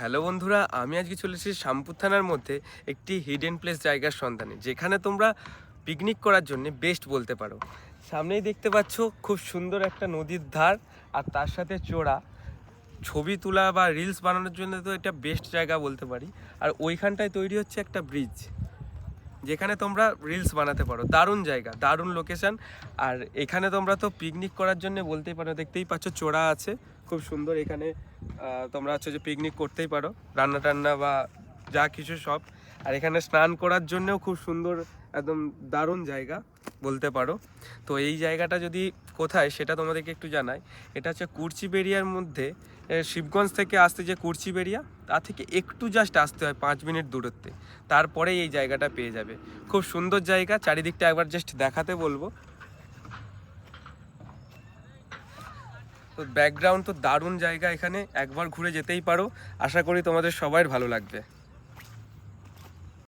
Hello বন্ধুরা, আমি আজকে চলে এসেছি শ্যামপুর থানার মধ্যে একটি হিডেন প্লেস জায়গার সন্ধানে, যেখানে তোমরা পিকনিক করার জন্য বেস্ট বলতে পারো। সামনেই দেখতে পাচ্ছ খুব সুন্দর একটা নদীর ধার, আর তার সাথে চড়া ছবি তোলা বা রিলস বানানোর জন্য তো এটা বেস্ট জায়গা বলতে পারি। আর ওইখানটায় তৈরি হচ্ছে একটা ব্রিজ, যেখানে তোমরা রিলস বানাতে পারো। দারুণ জায়গা, দারুণ লোকেশন। আর এখানে তোমরা তো পিকনিক করার জন্য বলতেই পারো, দেখতেই পাচ্ছ চোরা আছে খুব সুন্দর। এখানে তোমরা হচ্ছে যে পিকনিক করতেই পারো, রান্না টান্না বা যা কিছু সব। আর এখানে স্নান করার জন্যও খুব সুন্দর, একদম দারুণ জায়গা বলতে পারো। তো এই জায়গাটা যদি কোথায় সেটা তোমাদেরকে একটু জানাই। এটা হচ্ছে কুরচিবেড়িয়ার মধ্যে, শিবগঞ্জ থেকে আসতে যে কুরচিবেড়িয়া, তা থেকে একটু জাস্ট আসতে হয় 5 মিনিট দূরত্বে, তারপরে এই জায়গাটা পেয়ে যাবে। খুব সুন্দর জায়গা, চারিদিকটা একবার জাস্ট দেখাতে বলবো। তো ব্যাকগ্রাউন্ড তো দারুণ জায়গা, এখানে একবার ঘুরে যেতেই পারো। আশা করি তোমাদের সবার ভালো লাগবে।